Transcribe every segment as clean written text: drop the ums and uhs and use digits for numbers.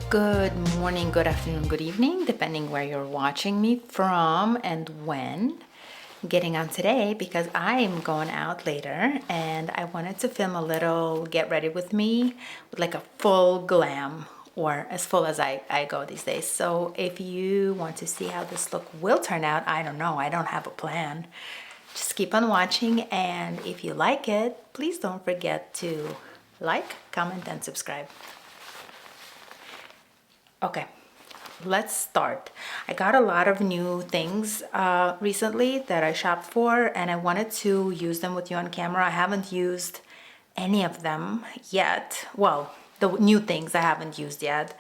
Good morning, good afternoon, good evening, depending where you're watching me from and when. Getting on today because I'm going out later and I wanted to film a little get ready with me with like a full glam, or as full as I go these days. So if you want to see how this look will turn out, I don't know, I don't have a plan. Just keep on watching, and if you like it, please don't forget to like, comment, and subscribe. Okay, let's start. I got a lot of new things recently that I shopped for, and I wanted to use them with you on camera. I haven't used any of them yet. Well, the new things I haven't used yet,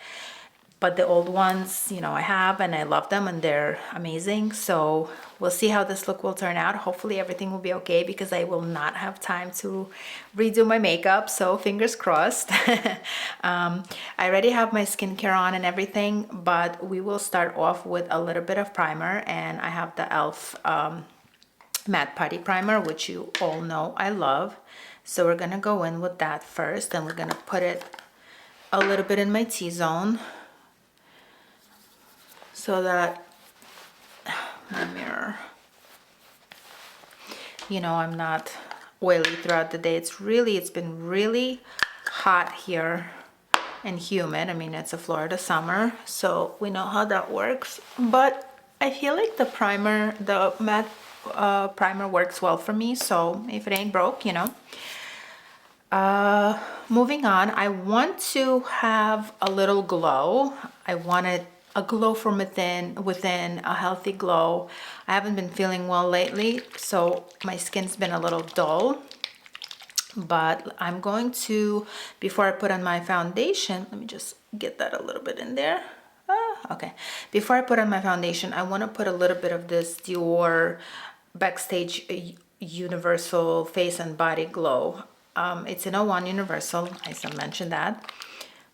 but the old ones, you know, I have, and I love them and they're amazing. So we'll see how this look will turn out. Hopefully everything will be okay because I will not have time to redo my makeup, so fingers crossed. I already have my skincare on and everything, but we will start off with a little bit of primer, and I have the E.L.F. Matte Putty Primer, which you all know I love. So we're gonna go in with that first, and we're gonna put it a little bit in my T-zone, so that my mirror, you know, I'm not oily throughout the day. It's been really hot here and humid. I mean, it's a Florida summer, so we know how that works. But I feel like the primer, the matte primer works well for me, so if it ain't broke, you know. Moving on, I want to have a little glow. I wanted a glow from within a healthy glow. I haven't been feeling well lately, so my skin's been a little dull. But I'm going to, before I put on my foundation, let me just get that a little bit in there. Okay. Before I put on my foundation, I want to put a little bit of this Dior Backstage Universal Face and Body Glow. It's in a 1 Universal, I mentioned that.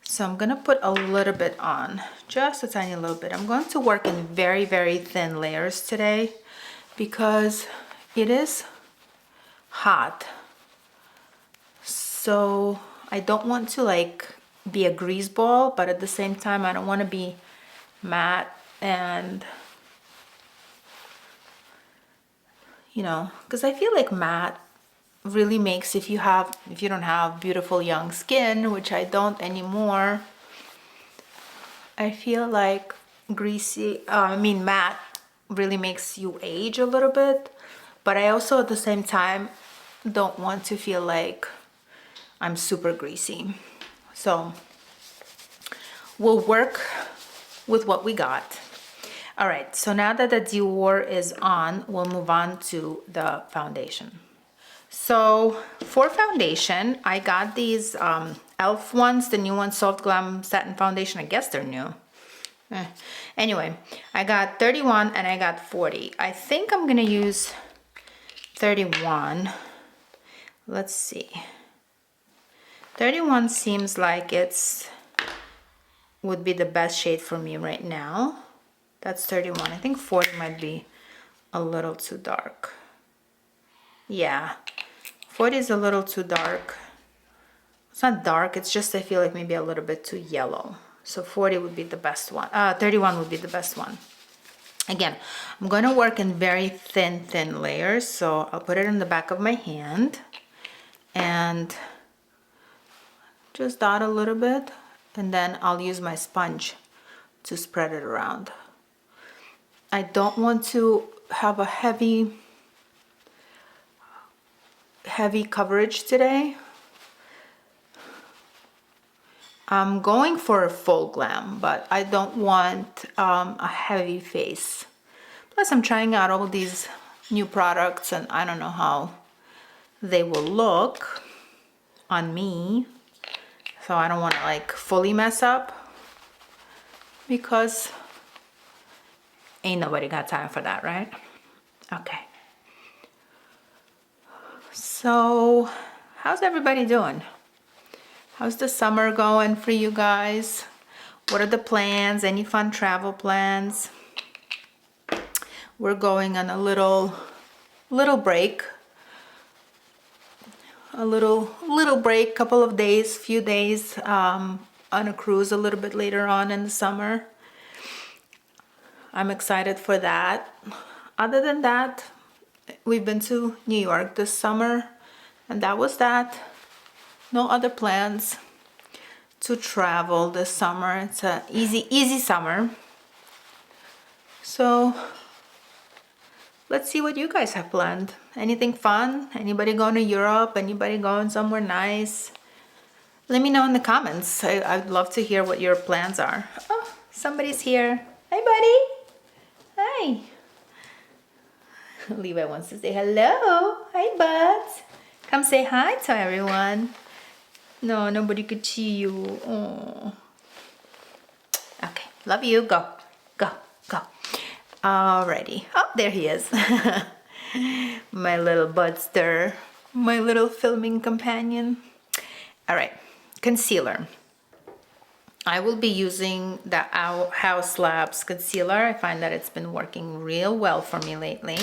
So I'm gonna put a little bit on, just a tiny little bit. I'm going to work in very, very thin layers today because it is hot. So I don't want to like be a grease ball, but at the same time, I don't want to be matte, and you know, because I feel like matte really makes, if you don't have beautiful young skin, which I don't anymore, I feel like matte really makes you age a little bit. But I also at the same time don't want to feel like I'm super greasy. So we'll work with what we got. All right, so now that the Dior is on, we'll move on to the foundation. So for foundation, I got these E.L.F. ones, the new ones, Soft Glam Satin Foundation. I guess they're new. Anyway, I got 31 and I got 40. I think I'm gonna use 31. Let's see. 31 seems like would be the best shade for me right now. That's 31. I think 40 might be a little too dark. Yeah, 40 is a little too dark. It's not dark, it's just I feel like maybe a little bit too yellow. So 40 would be the best one. 31 would be the best one. Again, I'm going to work in very thin layers. So I'll put it in the back of my hand and just dot a little bit. And then I'll use my sponge to spread it around. I don't want to have a heavy coverage today. I'm going for a full glam, but I don't want a heavy face. Plus I'm trying out all these new products and I don't know how they will look on me. So I don't want to like fully mess up because ain't nobody got time for that, right? Okay. So how's everybody doing? How's the summer going for you guys? What are the plans? Any fun travel plans? We're going on a little break. A little break, couple of days, few days on a cruise a little bit later on in the summer. I'm excited for that. Other than that, we've been to New York this summer, and that was that. No other plans to travel this summer. It's a easy summer. So let's see what you guys have planned. Anything fun? Anybody going to Europe? Anybody going somewhere nice? Let me know in the comments. I'd love to hear what your plans are. Oh, somebody's here. Hey, buddy. Hi. Levi wants to say hello. Hi, buds. Come say hi to everyone. No, nobody could see you. Oh. Okay, love you. Go, go, go. Alrighty. Oh, there he is. My little budster. My little filming companion. Alright, concealer. I will be using the Haus Labs concealer. I find that it's been working real well for me lately.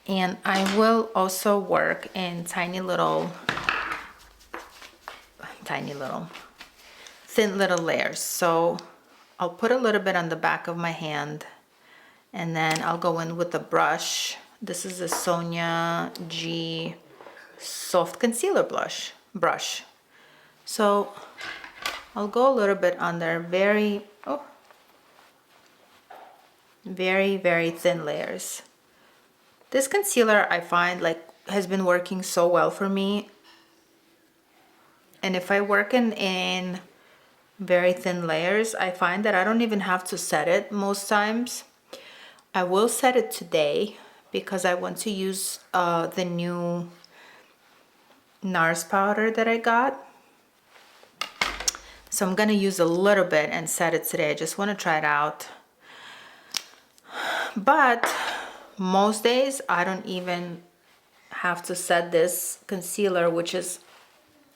And I will also work in thin little layers. So I'll put a little bit on the back of my hand, and then I'll go in with the brush. This is a Sonia G Soft Concealer brush. So I'll go a little bit on there, very thin layers. This concealer I find like has been working so well for me. And if I work in very thin layers, I find that I don't even have to set it most times. I will set it today because I want to use the new NARS powder that I got. So I'm gonna use a little bit and set it today. I just want to try it out. But most days I don't even have to set this concealer, which is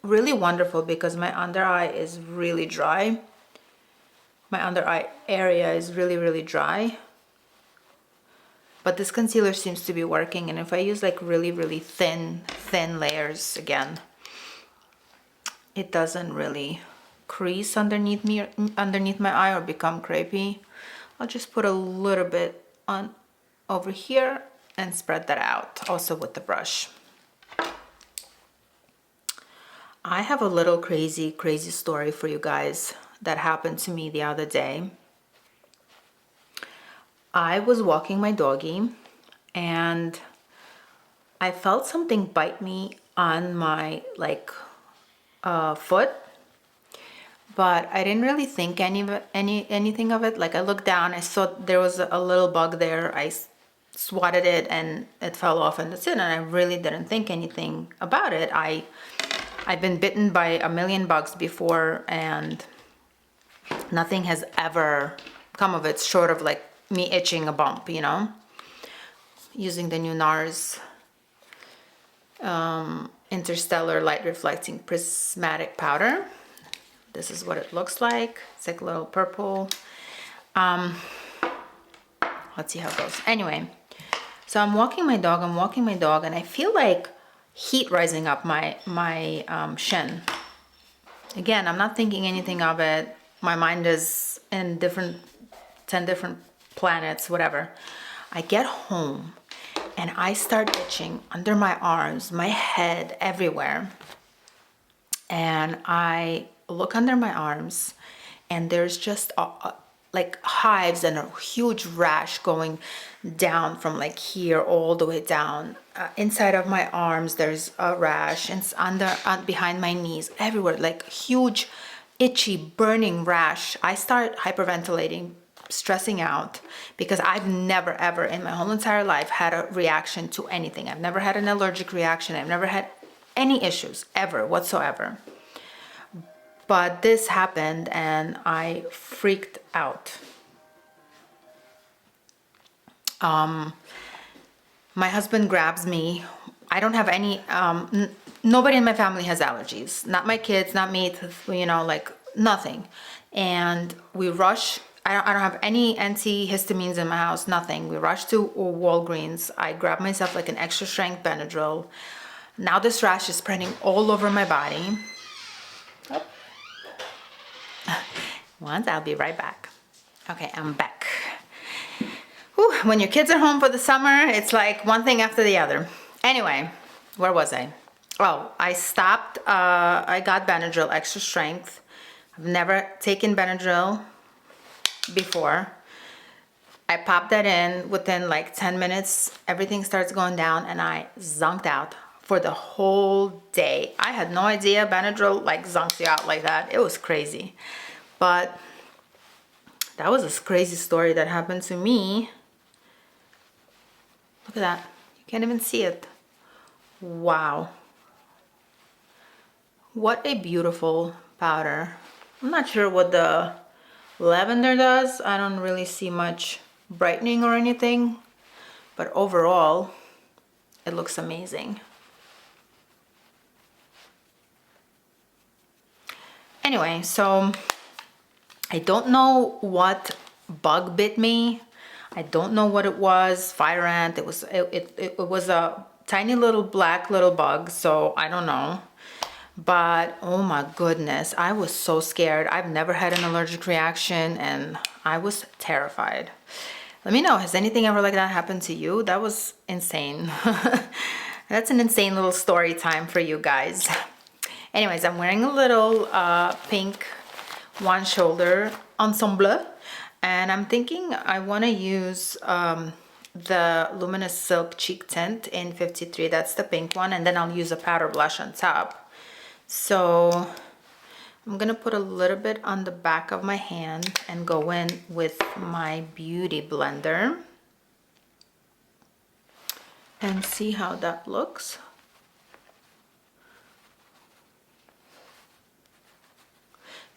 really wonderful because my under eye is really dry. My under eye area is really dry. But this concealer seems to be working, and if I use like really thin layers again, it doesn't really crease underneath my eye or become crepey. I'll just put a little bit on over here and spread that out also with the brush. I have a little crazy story for you guys that happened to me the other day. I was walking my doggie and I felt something bite me on my foot, but I didn't really think anything of it. Like I looked down, I saw there was a little bug there. I swatted it and it fell off, and that's it. And I really didn't think anything about it. I've been bitten by a million bugs before, and nothing has ever come of it short of like me itching a bump, you know, using the new NARS Interstellar Light Reflecting Prismatic Powder. This is what it looks like. It's like a little purple. Let's see how it goes. Anyway, so I'm walking my dog, and I feel like heat rising up my shin. Again, I'm not thinking anything of it. My mind is in 10 different planets, whatever. I get home and I start itching under my arms, my head, everywhere. And I look under my arms and there's just like hives and a huge rash going down from like here all the way down. Inside of my arms there's a rash, and it's behind my knees, everywhere, like huge itchy burning rash. I start hyperventilating, stressing out, because I've never ever in my whole entire life had a reaction to anything. I've never had an allergic reaction. I've never had any issues ever whatsoever. But this happened and I freaked out. My husband grabs me. I don't have any, nobody in my family has allergies. Not my kids, not me, you know, like nothing. And we rush. I don't have any antihistamines in my house, nothing. We rush to Walgreens. I grab myself like an extra strength Benadryl. Now this rash is spreading all over my body. Oh. once. I'll be right back. Okay, I'm back. Whew, when your kids are home for the summer, it's like one thing after the other. Anyway, where was I? Oh, I stopped. I got Benadryl extra strength. I've never taken Benadryl before. I popped that in within like 10 minutes. Everything starts going down and I zonked out for the whole day. I had no idea Benadryl like zonks you out like that. It was crazy. But that was a crazy story that happened to me. Look at that. You can't even see it. Wow. What a beautiful powder. I'm not sure what the lavender does. I don't really see much brightening or anything, but overall it looks amazing. Anyway, so I don't know what bug bit me. I don't know what it was. Fire ant. It was a tiny little black little bug, so I don't know. But oh my goodness, I was so scared. I've never had an allergic reaction and I was terrified. Let me know, has anything ever like that happened to you? That was insane. That's an insane little story time for you guys. Anyways, I'm wearing a little pink one shoulder ensemble, and I'm thinking I want to use the Luminous Silk Cheek Tint in 53. That's the pink one, and then I'll use a powder blush on top. So I'm gonna put a little bit on the back of my hand and go in with my beauty blender and see how that looks.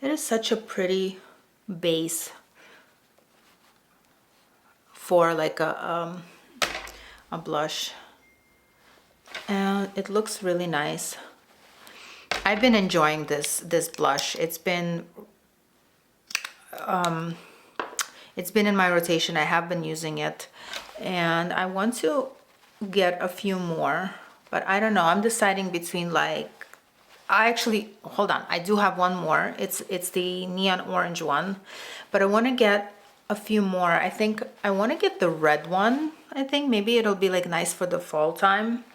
It is such a pretty base for like a blush, and it looks really nice. I've been enjoying this blush. It's been in my rotation. I have been using it, and I want to get a few more, but I don't know. I'm deciding between like, hold on, I do have one more. It's the neon orange one, but I want to get a few more. I think I want to get the red one. I think maybe it'll be like nice for the fall time.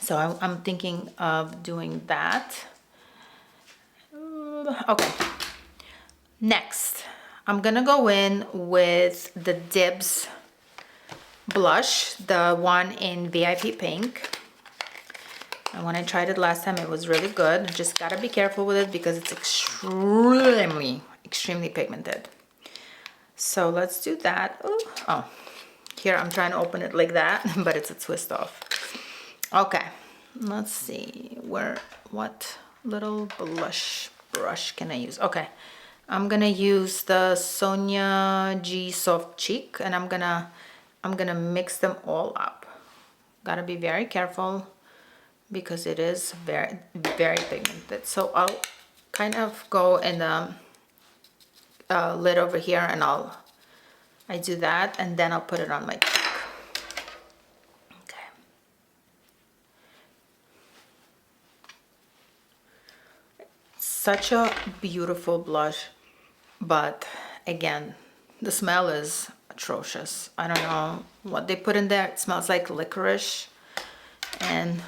So I'm thinking of doing that. Okay. Next, I'm gonna go in with the Dibs blush, the one in VIP pink. And when I tried it last time, it was really good. Just gotta be careful with it because it's extremely pigmented. So let's do that. Ooh. Oh, here I'm trying to open it like that, but it's a twist off. Okay, let's see what little blush brush can I use? Okay, I'm gonna use the Sonia G Soft Cheek, and I'm gonna mix them all up. Gotta be very careful because it is very pigmented. So I'll kind of go in the lid over here, and I do that, and then I'll put it on my cheek. Okay. Such a beautiful blush, but again, the smell is atrocious. I don't know what they put in there. It smells like licorice, and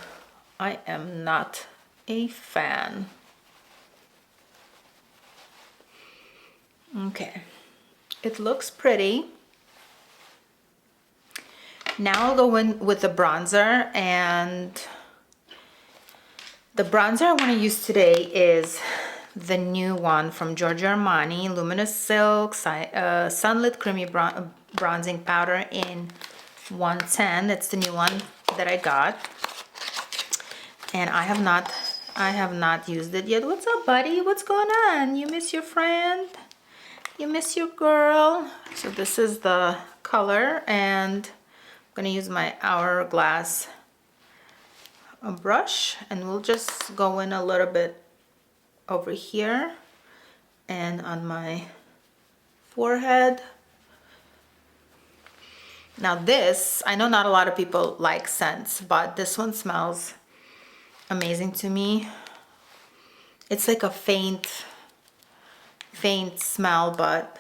I am not a fan. Okay, it looks pretty. Now I'll go in with the bronzer, and the bronzer I want to use today is the new one from Giorgio Armani, Luminous Silk Sunlit Creamy Bronzing Powder in 110. That's the new one that I got, and I have not used it yet. What's up, buddy? What's going on? You miss your friend? You miss your girl? So this is the color, and I'm gonna use my Hourglass brush, and we'll just go in a little bit over here and on my forehead. Now this, I know not a lot of people like scents, but this one smells amazing to me. It's like a faint smell, but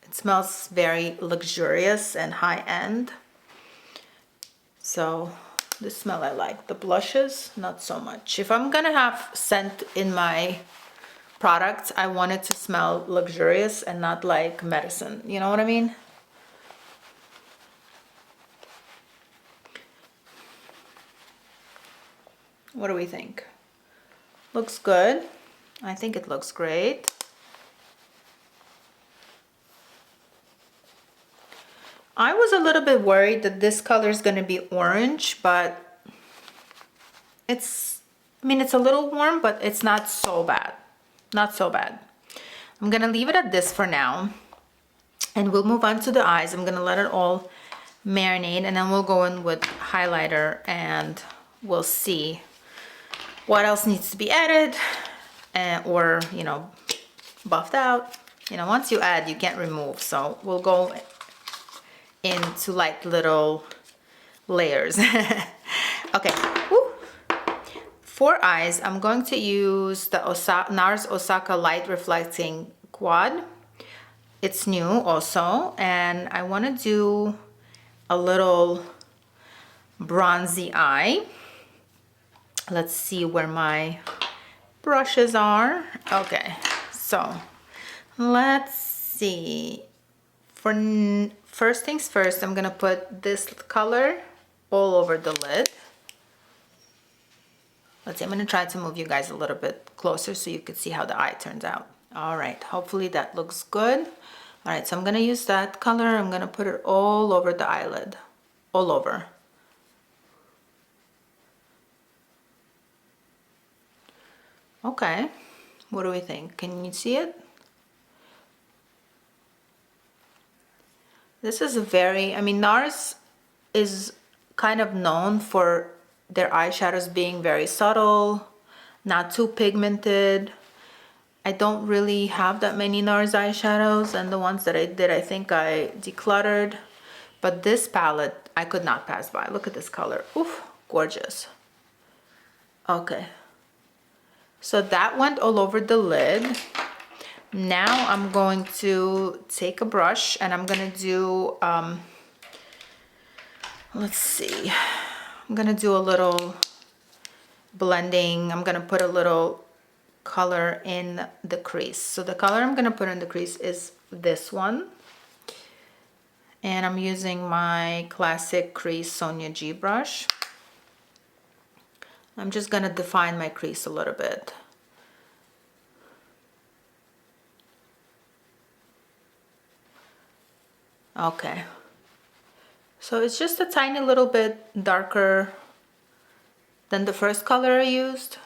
it smells very luxurious and high-end. So the smell I like. The blushes, not so much. If I'm gonna have scent in my products, I want it to smell luxurious and not like medicine. You know what I mean? What do we think? Looks good. I think it looks great. I was a little bit worried that this color is going to be orange, but it's, I mean, it's a little warm, but it's not so bad. Not so bad. I'm going to leave it at this for now. And we'll move on to the eyes. I'm going to let it all marinate, and then we'll go in with highlighter and we'll see what else needs to be added or, you know, buffed out. You know, once you add, you can't remove. So we'll go into like little layers. Okay. Woo. For eyes, I'm going to use the NARS Osaka Light Reflecting Quad. It's new also, and I want to do a little bronzy eye. Let's see where my brushes are. Okay, so let's see. For first things first, I'm gonna put this color all over the lid. Let's see, I'm gonna try to move you guys a little bit closer so you could see how the eye turns out. All right, hopefully that looks good. All right, so I'm gonna use that color. I'm gonna put it all over the eyelid, all over. Okay, what do we think? Can you see it? This is a very, I mean, NARS is kind of known for their eyeshadows being very subtle, not too pigmented. I don't really have that many NARS eyeshadows, and the ones that I did, I think I decluttered. But this palette, I could not pass by. Look at this color. Oof, gorgeous. Okay. So that went all over the lid. Now I'm going to take a brush and I'm gonna do, let's see, I'm gonna do a little blending. I'm gonna put a little color in the crease. So the color I'm gonna put in the crease is this one. And I'm using my classic crease Sonia G brush. I'm just gonna define my crease a little bit. Okay, so it's just a tiny little bit darker than the first color I used.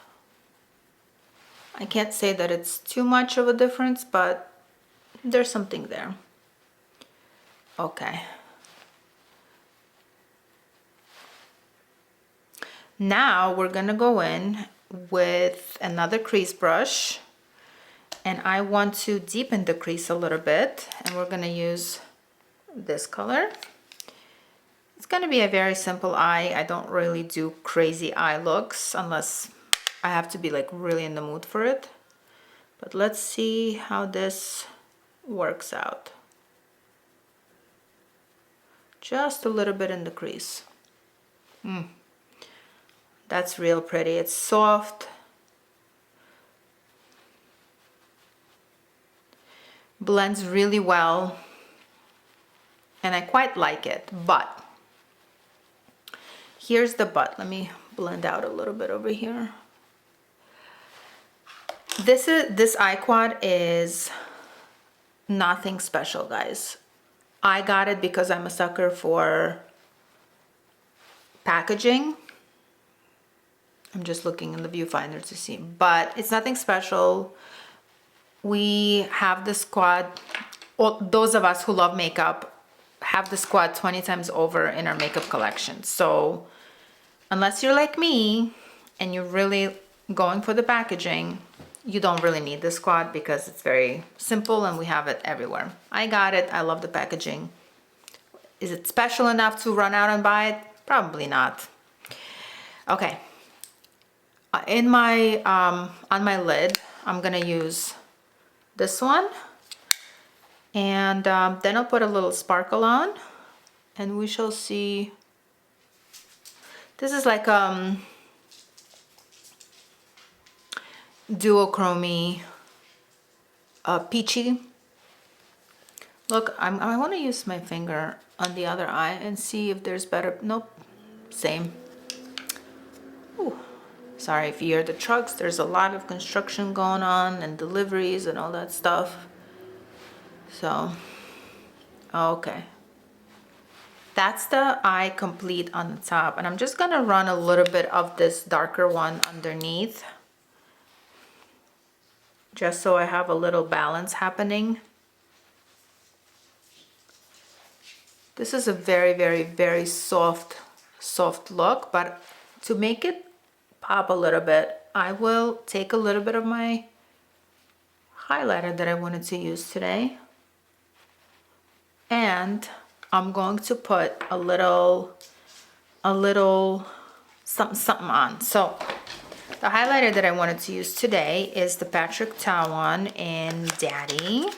I can't say that it's too much of a difference, but there's something there. Okay. Now we're gonna go in with another crease brush, and I want to deepen the crease a little bit, and we're gonna use this color. It's gonna be a very simple eye. I don't really do crazy eye looks unless I have to be like really in the mood for it. But let's see how this works out. Just a little bit in the crease. That's real pretty. It's soft. Blends really well. And I quite like it, but here's the but. Let me blend out a little bit over here. This eye quad is nothing special, guys. I got it because I'm a sucker for packaging. I'm just looking in the viewfinder to see, but it's nothing special. We have this quad, those of us who love makeup have the squad 20 times over in our makeup collection. So unless you're like me and you're really going for the packaging, you don't really need the squad because it's very simple and we have it everywhere. I got it. I love the packaging. Is it special enough to run out and buy it? Probably not. Okay. in my on my lid, I'm gonna use this one, and then I'll put a little sparkle on, and we shall see. This is like duochrome peachy. Look, I want to use my finger on the other eye and see if there's better. Nope, same. Ooh. Sorry if you hear the trucks. There's a lot of construction going on and deliveries and all that stuff. So, okay. That's the eye complete on the top. And I'm just gonna run a little bit of this darker one underneath, just so I have a little balance happening. This is a very, very, very soft look, but to make it pop a little bit, I will take a little bit of my highlighter that I wanted to use today, and I'm going to put a little something on. So the highlighter that I wanted to use today is the Patrick Ta one in Daddy,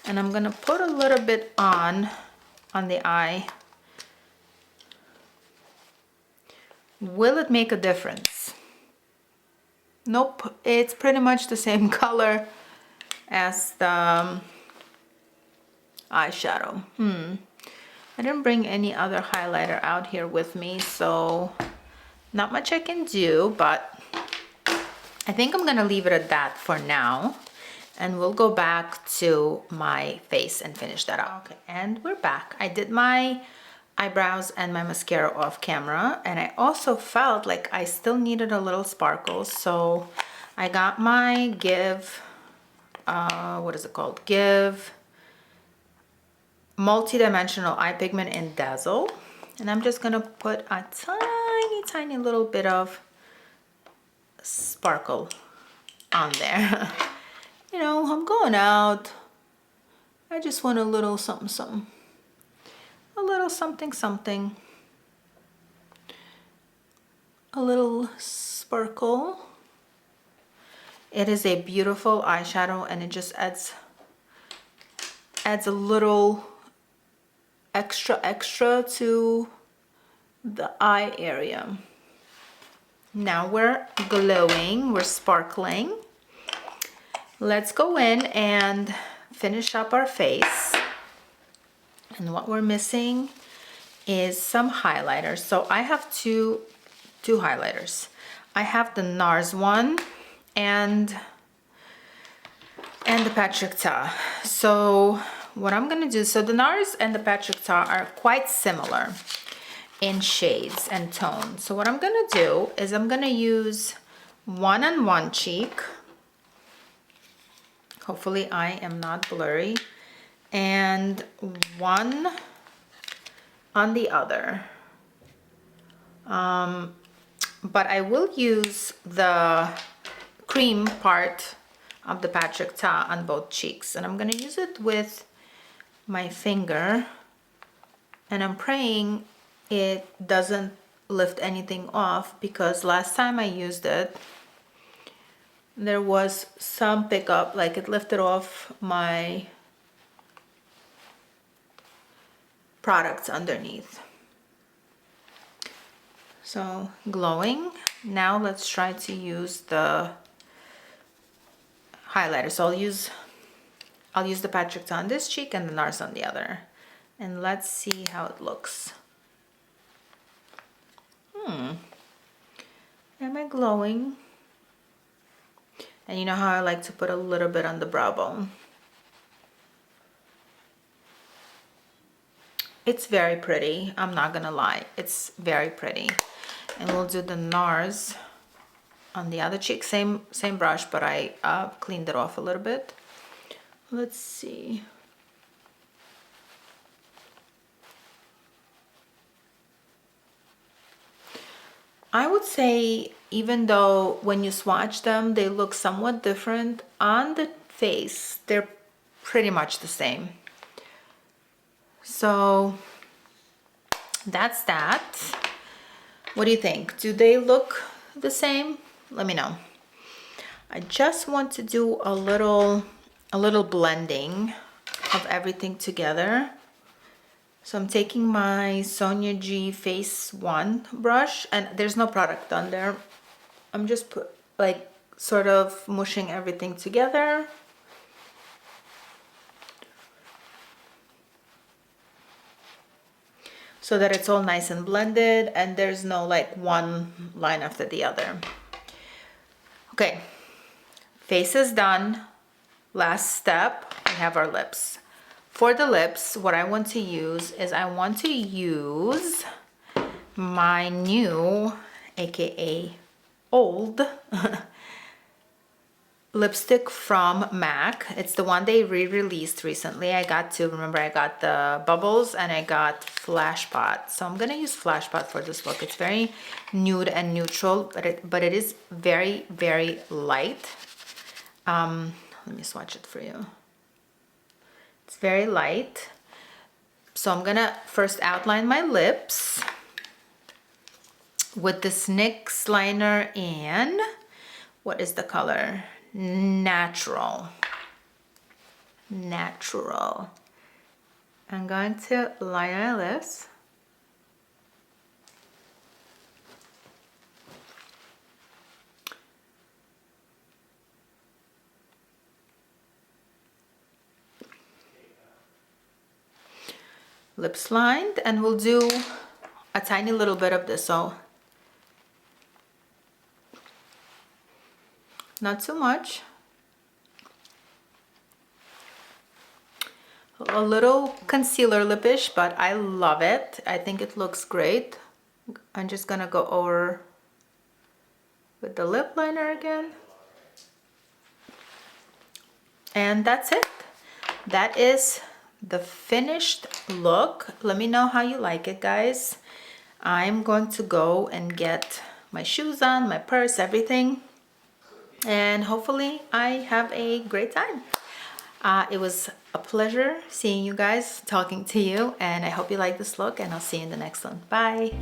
and I'm gonna put a little bit on the eye. Will it make a difference? Nope, it's pretty much the same color as the eyeshadow. I didn't bring any other highlighter out here with me, so not much I can do, but I think I'm gonna leave it at that for now, and we'll go back to my face and finish that up. Okay, and we're back. I did my eyebrows and my mascara off camera, and I also felt like I still needed a little sparkle, so I got my Give, what is it called? Give Multidimensional Eye Pigment in Dazzle, and I'm just gonna put a tiny little bit of sparkle on there. You know, I'm going out. I just want a little something. A little something. A little sparkle. It is a beautiful eyeshadow, and it just adds a little extra to the eye area. Now we're glowing, we're sparkling. Let's go in and finish up our face. And what we're missing is some highlighters. So I have two highlighters. I have the NARS one and the Patrick Ta. So what I'm gonna do, so the NARS and the Patrick Ta are quite similar in shades and tone. So what I'm gonna do is I'm gonna use one on one cheek. Hopefully I am not blurry. And one on the other. But I will use the cream part of the Patrick Ta on both cheeks. And I'm gonna use it with my finger. And I'm praying it doesn't lift anything off, because last time I used it, there was some pickup, like it lifted off my products underneath. So glowing. Now let's try to use the highlighter. So I'll use the Patrick Ta on this cheek and the NARS on the other, and let's see how it looks. Am I glowing? And you know how I like to put a little bit on the brow bone. It's very pretty, I'm not gonna lie, it's very pretty. And we'll do the NARS on the other cheek, same brush, but I cleaned it off a little bit. Let's see. I would say, even though when you swatch them, they look somewhat different, on the face, they're pretty much the same. So that's that. What do you think? Do they look the same? Let me know. I just want to do a little blending of everything together. So I'm taking my Sonia G Face 1 brush, and there's no product on there. I'm just like sort of mushing everything together. So that it's all nice and blended and there's no like one line after the other. Okay, face is done. Last step, we have our lips. For the lips, what I want to use is I want to use my new, aka old, lipstick from MAC. It's the one they re-released recently. I got the bubbles and I got Flashpot. So I'm gonna use Flashpot for this look. It's very nude and neutral, but it is very, very light. Let me swatch it for you. It's very light. So I'm gonna first outline my lips with this NYX liner in, what is the color? Natural. I'm going to line my lips. Lips lined, and we'll do a tiny little bit of this, so not too much. A little concealer lipish, but I love it. I think it looks great. I'm just gonna go over with the lip liner again. And that's it. That is the finished look. Let me know how you like it, guys. I'm going to go and get my shoes on, my purse, everything. And hopefully I have a great time. It was a pleasure seeing you guys, talking to you, and I hope you like this look, and I'll see you in the next one. Bye.